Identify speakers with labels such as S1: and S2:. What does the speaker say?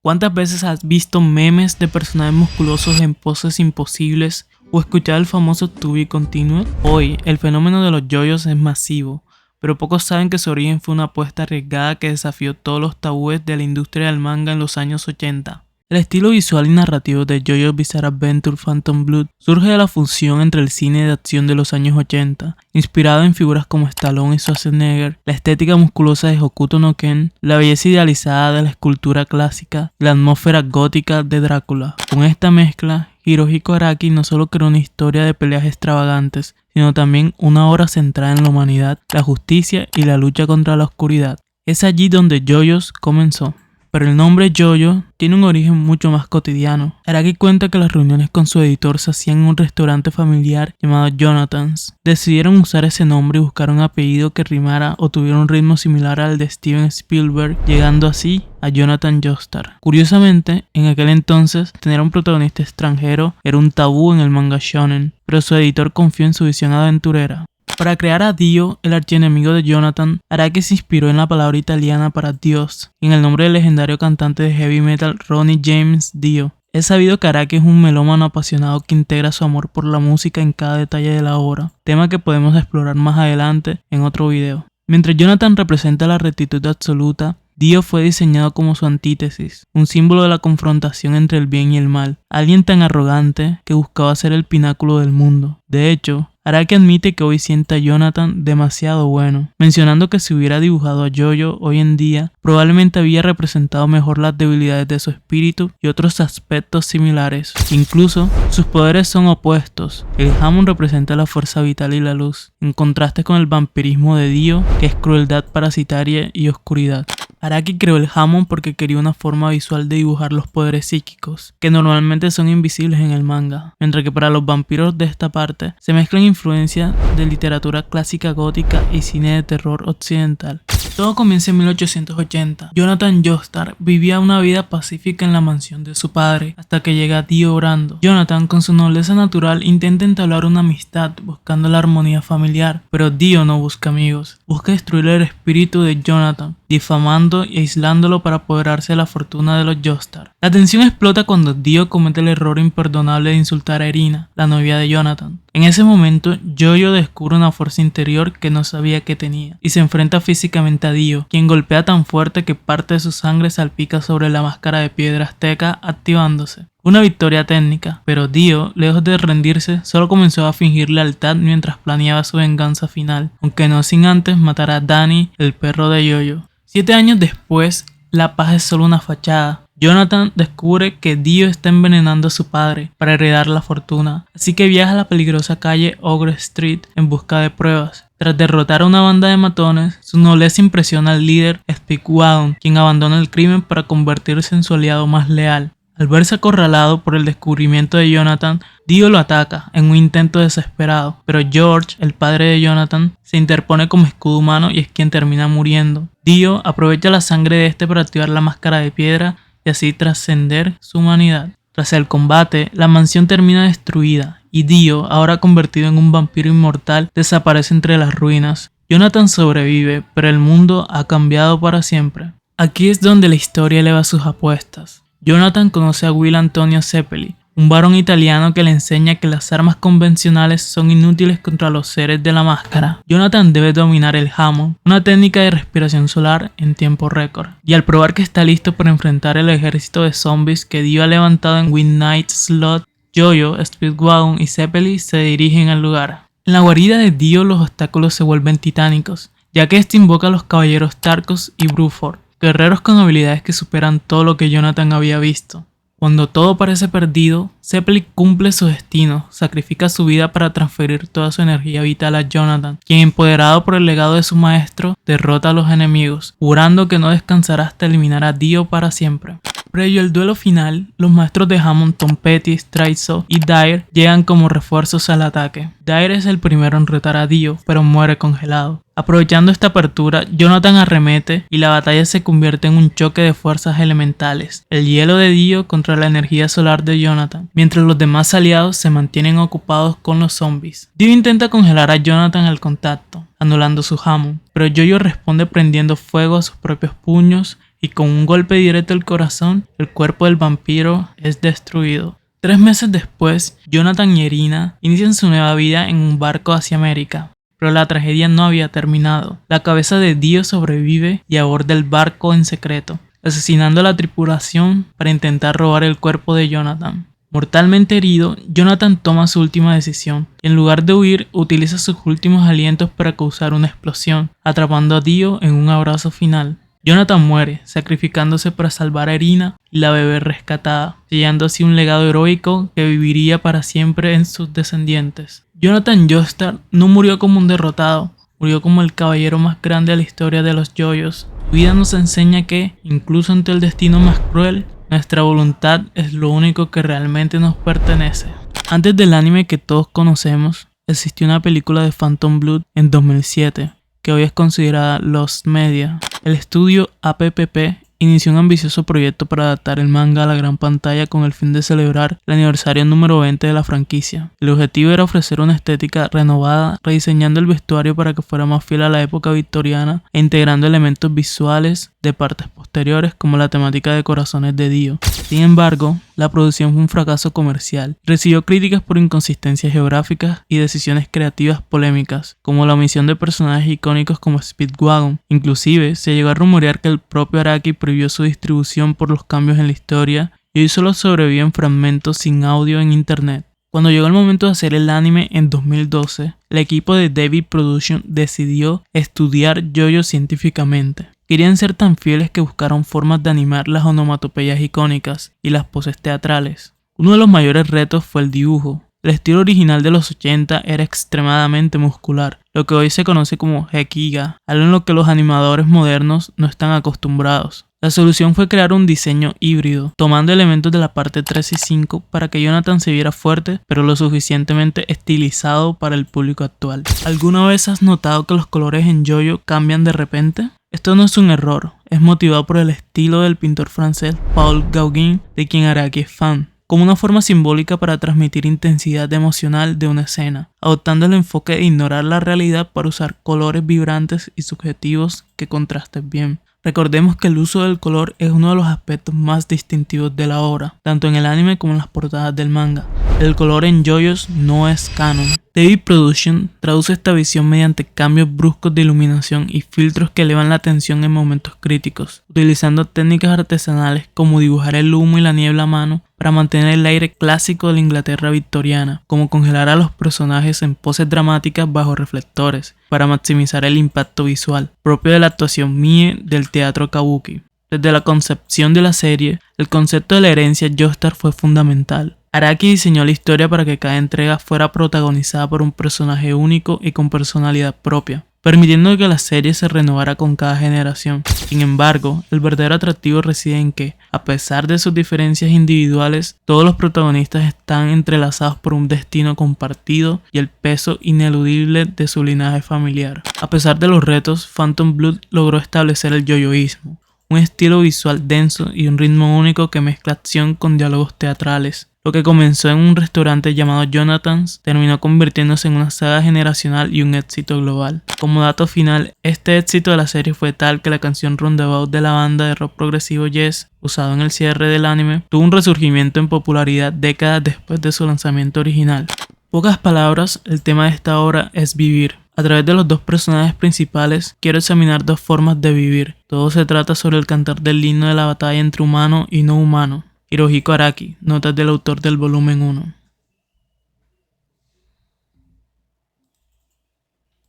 S1: ¿Cuántas veces has visto memes de personajes musculosos en poses imposibles o escuchado el famoso to be continued? Hoy, el fenómeno de los yoyos es masivo, pero pocos saben que su origen fue una apuesta arriesgada que desafió todos los tabúes de la industria del manga en los años 80. El estilo visual y narrativo de JoJo's Bizarre Adventure Phantom Blood surge de la fusión entre el cine de acción de los años 80, inspirado en figuras como Stallone y Schwarzenegger, la estética musculosa de Hokuto no Ken, la belleza idealizada de la escultura clásica y la atmósfera gótica de Drácula. Con esta mezcla, Hirohiko Araki no solo creó una historia de peleas extravagantes, sino también una obra centrada en la humanidad, la justicia y la lucha contra la oscuridad. Es allí donde JoJo's comenzó. Pero el nombre JoJo tiene un origen mucho más cotidiano. Araki cuenta que las reuniones con su editor se hacían en un restaurante familiar llamado Jonathan's. Decidieron usar ese nombre y buscar un apellido que rimara o tuviera un ritmo similar al de Steven Spielberg, llegando así a Jonathan Joestar. Curiosamente, en aquel entonces, tener un protagonista extranjero era un tabú en el manga shonen, pero su editor confió en su visión aventurera. Para crear a Dio, el archienemigo de Jonathan, Araki se inspiró en la palabra italiana para Dios y en el nombre del legendario cantante de heavy metal Ronnie James Dio. Es sabido que Araki es un melómano apasionado que integra su amor por la música en cada detalle de la obra, tema que podemos explorar más adelante en otro video. Mientras Jonathan representa la rectitud absoluta, Dio fue diseñado como su antítesis, un símbolo de la confrontación entre el bien y el mal, alguien tan arrogante que buscaba ser el pináculo del mundo. De hecho, Araki admite que hoy siente a Jonathan demasiado bueno, mencionando que si hubiera dibujado a JoJo hoy en día, probablemente había representado mejor las debilidades de su espíritu y otros aspectos similares. Incluso, sus poderes son opuestos. El Hamon representa la fuerza vital y la luz, en contraste con el vampirismo de Dio, que es crueldad parasitaria y oscuridad. Araki creó el Hamon porque quería una forma visual de dibujar los poderes psíquicos, que normalmente son invisibles en el manga, mientras que para los vampiros de esta parte se mezclan influencias de literatura clásica gótica y cine de terror occidental. Todo comienza en 1880. Jonathan Joestar vivía una vida pacífica en la mansión de su padre, hasta que llega Dio Brando. Jonathan, con su nobleza natural, intenta entablar una amistad buscando la armonía familiar, pero Dio no busca amigos, busca destruir el espíritu de Jonathan, difamando y aislándolo para apoderarse de la fortuna de los Joestar. La tensión explota cuando Dio comete el error imperdonable de insultar a Irina, la novia de Jonathan. En ese momento, JoJo descubre una fuerza interior que no sabía que tenía, y se enfrenta físicamente a Dio, quien golpea tan fuerte que parte de su sangre salpica sobre la máscara de piedra azteca, activándose. Una victoria técnica, pero Dio, lejos de rendirse, solo comenzó a fingir lealtad mientras planeaba su venganza final, aunque no sin antes matar a Danny, el perro de JoJo. 7 años después, la paz es solo una fachada. Jonathan descubre que Dio está envenenando a su padre para heredar la fortuna, así que viaja a la peligrosa calle Ogre Street en busca de pruebas. Tras derrotar a una banda de matones, su nobleza impresiona al líder Speedwagon, quien abandona el crimen para convertirse en su aliado más leal. Al verse acorralado por el descubrimiento de Jonathan, Dio lo ataca en un intento desesperado, pero George, el padre de Jonathan, se interpone como escudo humano y es quien termina muriendo. Dio aprovecha la sangre de este para activar la máscara de piedra y así trascender su humanidad. Tras el combate, la mansión termina destruida y Dio, ahora convertido en un vampiro inmortal, desaparece entre las ruinas. Jonathan sobrevive, pero el mundo ha cambiado para siempre. Aquí es donde la historia eleva sus apuestas. Jonathan conoce a Will Antonio Zeppeli, un varón italiano que le enseña que las armas convencionales son inútiles contra los seres de la máscara. Jonathan debe dominar el Hamon, una técnica de respiración solar en tiempo récord, y al probar que está listo para enfrentar el ejército de zombies que Dio ha levantado en Midnight Slot, JoJo, Speedwagon y Zeppeli se dirigen al lugar. En la guarida de Dio los obstáculos se vuelven titánicos, ya que este invoca a los caballeros Tarkos y Bruford, guerreros con habilidades que superan todo lo que Jonathan había visto. Cuando todo parece perdido, Zeppeli cumple su destino, sacrifica su vida para transferir toda su energía vital a Jonathan, quien, empoderado por el legado de su maestro, derrota a los enemigos, jurando que no descansará hasta eliminar a Dio para siempre. Previo al duelo final, los maestros de Hamon, Tom Petty, Straizo y Dyer llegan como refuerzos al ataque. Dyer es el primero en retar a Dio, pero muere congelado. Aprovechando esta apertura, Jonathan arremete y la batalla se convierte en un choque de fuerzas elementales. El hielo de Dio contra la energía solar de Jonathan, mientras los demás aliados se mantienen ocupados con los zombies. Dio intenta congelar a Jonathan al contacto, anulando su Hamon, pero JoJo responde prendiendo fuego a sus propios puños y y con un golpe directo al corazón, el cuerpo del vampiro es destruido. 3 meses después, Jonathan y Irina inician su nueva vida en un barco hacia América. Pero la tragedia no había terminado. La cabeza de Dio sobrevive y aborda el barco en secreto, asesinando a la tripulación para intentar robar el cuerpo de Jonathan. Mortalmente herido, Jonathan toma su última decisión y en lugar de huir, utiliza sus últimos alientos para causar una explosión, atrapando a Dio en un abrazo final. Jonathan muere, sacrificándose para salvar a Irina y la bebé rescatada, sellando así un legado heroico que viviría para siempre en sus descendientes. Jonathan Joestar no murió como un derrotado, murió como el caballero más grande de la historia de los yoyos. Su vida nos enseña que, incluso ante el destino más cruel, nuestra voluntad es lo único que realmente nos pertenece. Antes del anime que todos conocemos, existió una película de Phantom Blood en 2007, que hoy es considerada Lost Media. El estudio APPP inició un ambicioso proyecto para adaptar el manga a la gran pantalla con el fin de celebrar el aniversario número 20 de la franquicia. El objetivo era ofrecer una estética renovada, rediseñando el vestuario para que fuera más fiel a la época victoriana e integrando elementos visuales de partes posteriores como la temática de corazones de Dio. Sin embargo, la producción fue un fracaso comercial. Recibió críticas por inconsistencias geográficas y decisiones creativas polémicas, como la omisión de personajes icónicos como Speedwagon. Inclusive, se llegó a rumorear que el propio Araki prohibió su distribución por los cambios en la historia y hoy solo sobreviven fragmentos sin audio en internet. Cuando llegó el momento de hacer el anime en 2012, el equipo de David Production decidió estudiar JoJo científicamente. Querían ser tan fieles que buscaron formas de animar las onomatopeyas icónicas y las poses teatrales. Uno de los mayores retos fue el dibujo. El estilo original de los 80 era extremadamente muscular, lo que hoy se conoce como Gekiga, algo en lo que los animadores modernos no están acostumbrados. La solución fue crear un diseño híbrido, tomando elementos de la parte 3 y 5 para que Jonathan se viera fuerte, pero lo suficientemente estilizado para el público actual. ¿Alguna vez has notado que los colores en JoJo cambian de repente? Esto no es un error, es motivado por el estilo del pintor francés Paul Gauguin, de quien Araki es fan, como una forma simbólica para transmitir intensidad emocional de una escena, adoptando el enfoque de ignorar la realidad para usar colores vibrantes y subjetivos que contrasten bien. Recordemos que el uso del color es uno de los aspectos más distintivos de la obra, tanto en el anime como en las portadas del manga. El color en JoJo's no es canon. David Production traduce esta visión mediante cambios bruscos de iluminación y filtros que elevan la tensión en momentos críticos, utilizando técnicas artesanales como dibujar el humo y la niebla a mano para mantener el aire clásico de la Inglaterra victoriana, como congelar a los personajes en poses dramáticas bajo reflectores, para maximizar el impacto visual, propio de la actuación Mie del teatro kabuki. Desde la concepción de la serie, el concepto de la herencia Joestar fue fundamental. Araki diseñó la historia para que cada entrega fuera protagonizada por un personaje único y con personalidad propia, permitiendo que la serie se renovara con cada generación. Sin embargo, el verdadero atractivo reside en que, a pesar de sus diferencias individuales, todos los protagonistas están entrelazados por un destino compartido y el peso ineludible de su linaje familiar. A pesar de los retos, Phantom Blood logró establecer el yoyoísmo, un estilo visual denso y un ritmo único que mezcla acción con diálogos teatrales. Lo que comenzó en un restaurante llamado Jonathan's terminó convirtiéndose en una saga generacional y un éxito global. Como dato final, este éxito de la serie fue tal que la canción Roundabout de la banda de rock progresivo Yes, usado en el cierre del anime, tuvo un resurgimiento en popularidad décadas después de su lanzamiento original. Pocas palabras, el tema de esta obra es vivir. A través de los dos personajes principales, quiero examinar dos formas de vivir. Todo se trata sobre el cantar del himno de la batalla entre humano y no humano. Hirohiko Araki, notas del autor del volumen 1.